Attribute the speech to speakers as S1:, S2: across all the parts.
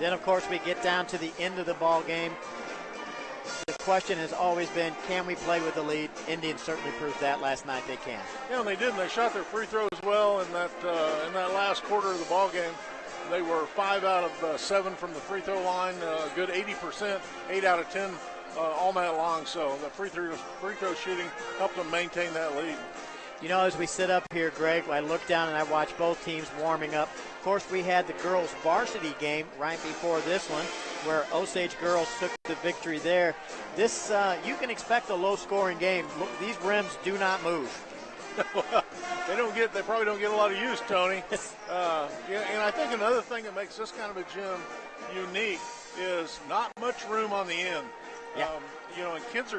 S1: Then, of course, we get down to the end of the ball game. The question has always been, can we play with the lead? Indians certainly proved that last night they can.
S2: Yeah, and they did. And they shot their free throws well in that last quarter of the ball game. They were 5 out of 7 from the free throw line, a good 80%, 8 out of 10 all night long. So the free throw shooting helped them maintain that lead.
S1: You know, as we sit up here, Greg, I look down and I watch both teams warming up. Of course, we had the girls' varsity game right before this one, where Osage girls took the victory there. This, you can expect a low-scoring game. Look, these rims do not move.
S2: Well, they probably don't get a lot of use, Tony. Yeah, and I think another thing that makes this kind of a gym unique is not much room on the end.
S1: Yeah.
S2: And kids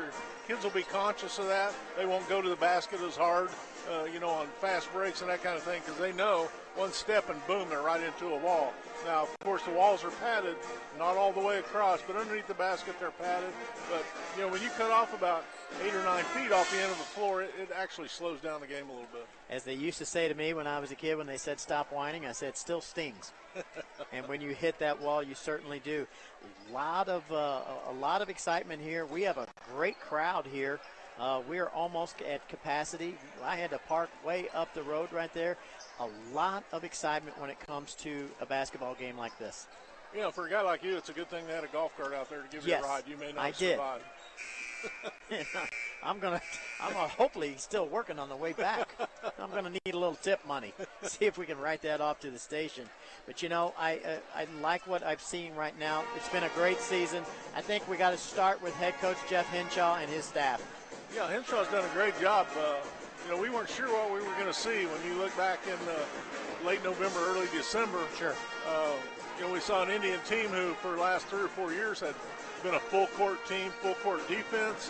S2: will be conscious of that. They won't go to the basket as hard, on fast breaks and that kind of thing, because they know one step and boom, they're right into a wall. Now, of course, the walls are padded, not all the way across, but underneath the basket they're padded. But, when you cut off about 8 or 9 feet off the end of the floor, it actually slows down the game a little bit. As
S1: they used to say to me when I was a kid, when they said stop whining, I said, still stings. And when you hit that wall, you certainly do. A lot of excitement here. We have a great crowd here. We are almost at capacity. I had to park way up the road right there. A lot of excitement when it comes to a basketball game like this.
S2: For a guy like you, it's a good thing they had a golf cart out there to give you a ride. You may not survive.
S1: I'm gonna hopefully still working on the way back. I'm gonna need a little tip money. See if we can write that off to the station. But I like what I've seen right now. It's been a great season. I think we got to start with head coach Jeff Henshaw and his staff.
S2: Yeah, Henshaw's done a great job. We weren't sure what we were going to see when you look back in late November, early December.
S1: Sure.
S2: We saw an Indian team who, for the last 3 or 4 years, had been a full court team, full court defense,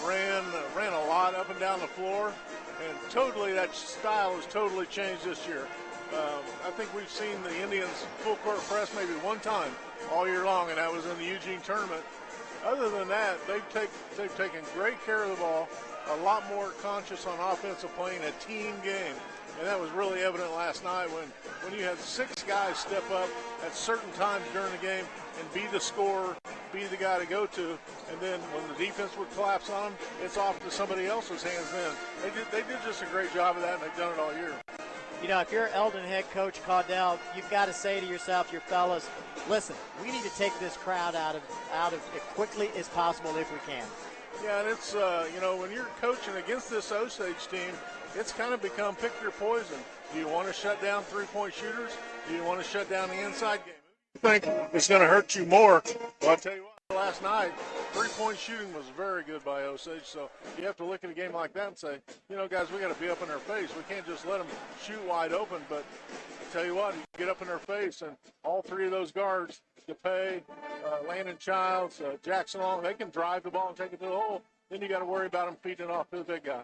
S2: ran a lot up and down the floor, and totally that style has totally changed this year. I think we've seen the Indians full court press maybe one time all year long, and that was in the Eugene tournament. Other than that, they've taken great care of the ball, a lot more conscious on offensive playing, a team game. And that was really evident last night when you had 6 guys step up at certain times during the game and be the scorer, be the guy to go to. And then when the defense would collapse on them, it's off to somebody else's hands then. They did just a great job of that, and they've done it all year.
S1: If you're Eldon head coach Caudell, you've got to say to yourself, your fellas, listen, we need to take this crowd out of it quickly as possible if we can.
S2: Yeah, and it's, when you're coaching against this Osage team, it's kind of become pick your poison. Do you want to shut down three-point shooters? Do you want to shut down the inside game? I think it's going to hurt you more. Well, I'll tell you what, last night, three-point shooting was very good by Osage, so you have to look at a game like that and say, guys, we got to be up in their face. We can't just let them shoot wide open, but I tell you what, you get up in their face, and all 3 of those guards, DePay, Landon Childs, Jackson Long, they can drive the ball and take it to the hole. Then you got to worry about them feeding it off to the big guy.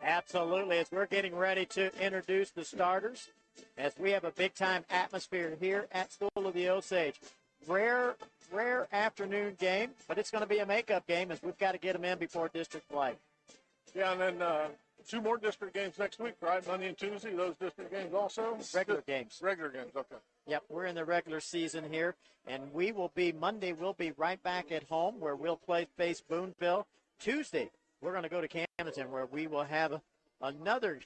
S1: Absolutely. As we're getting ready to introduce the starters, as we have a big-time atmosphere here at School of the Osage. Rare afternoon game, but it's going to be a makeup game as we've got to get them in before district play.
S2: Yeah, and then 2 more district games next week, right? Monday and Tuesday, those district games also?
S1: Regular games.
S2: Regular games, okay.
S1: Yep, we're in the regular season here, and Monday we'll be right back at home where we'll face Boonville. Tuesday, we're going to go to Camden where we will have another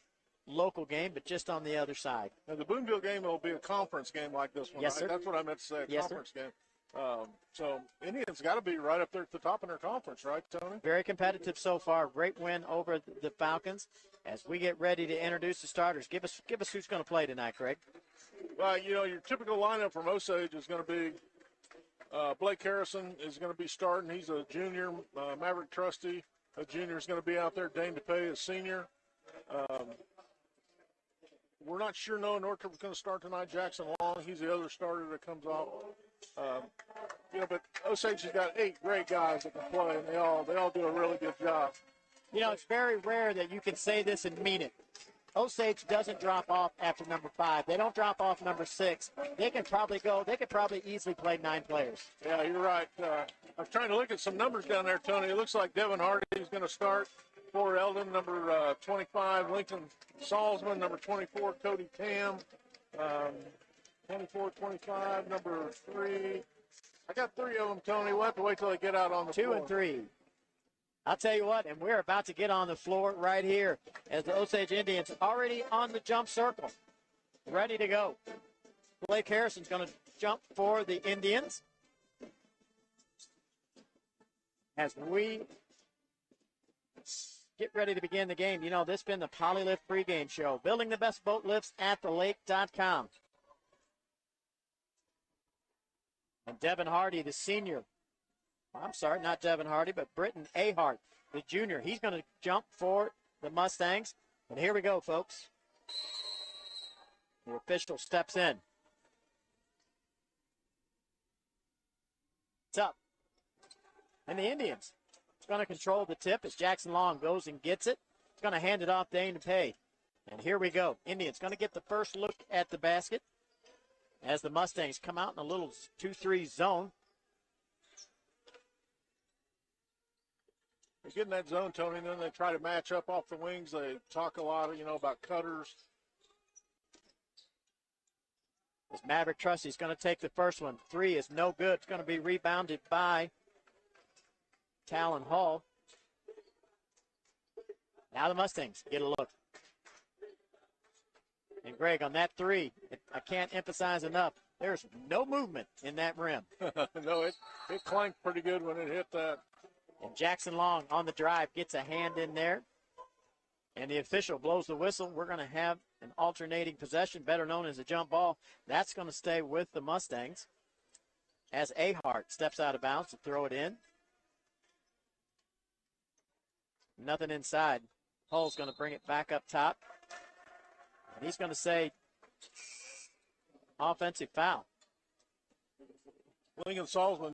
S1: local game, but just on the other side.
S2: Now, the Boonville game will be a conference game like this one,
S1: yes,
S2: right?
S1: Sir.
S2: That's what I meant to say,
S1: yes,
S2: conference game. So Indians got to be right up there at the top of their conference, right, Tony?
S1: Very competitive so far. Great win over the Falcons. As we get ready to introduce the starters, give us who's going to play tonight, Craig.
S2: Well, your typical lineup from Osage is going to be Blake Harrison is going to be starting. He's a junior. Maverick Trusty, a junior, is going to be out there. Dane DePay, a senior. We're not sure Noah Northrup's going to start tonight. Jackson Long, he's the other starter that comes off. But Osage has got 8 great guys that can play, and they all do a really good job.
S1: It's very rare that you can say this and mean it. Osage doesn't drop off after number 5. They don't drop off number 6. They could probably easily play 9 players.
S2: Yeah, you're right. I'm trying to look at some numbers down there, Tony. It looks like Devin Hardy is going to start for Eldon, number 25. Lincoln Salzman, number 24. Cody Tam. 24, 25, number 3. I got 3 of them, Tony. We'll have to wait till they get out on the
S1: 2
S2: floor.
S1: and 3. I'll tell you what, and we're about to get on the floor right here as the Osage Indians already on the jump circle, ready to go. Blake Harrison's going to jump for the Indians as we get ready to begin the game. You know, this has been the Polylift pregame show, building the best boat lifts at thelake.com. And Devin Hardy, the senior, I'm sorry, not Devin Hardy, but Britton Ahart, the junior. He's going to jump for the Mustangs. And here we go, folks. The official steps in. It's up. And the Indians is going to control the tip as Jackson Long goes and gets it. He's going to hand it off to Aiden Pay. And here we go. Indians going to get the first look at the basket as the Mustangs come out in a little 2-3 zone.
S2: They get in that zone, Tony, and then they try to match up off the wings. They talk a lot, about cutters.
S1: As Maverick Trussey's going to take the first one. 3 is no good. It's going to be rebounded by Talon Hall. Now the Mustangs get a look. And Greg, on that 3, I can't emphasize enough, there's no movement in that rim.
S2: No, it clanked pretty good when it hit that.
S1: And Jackson Long on the drive gets a hand in there. And the official blows the whistle. We're going to have an alternating possession, better known as a jump ball. That's going to stay with the Mustangs as Ahart steps out of bounds to throw it in. Nothing inside. Hull's going to bring it back up top. And he's going to say offensive foul.
S2: Lincoln Salzman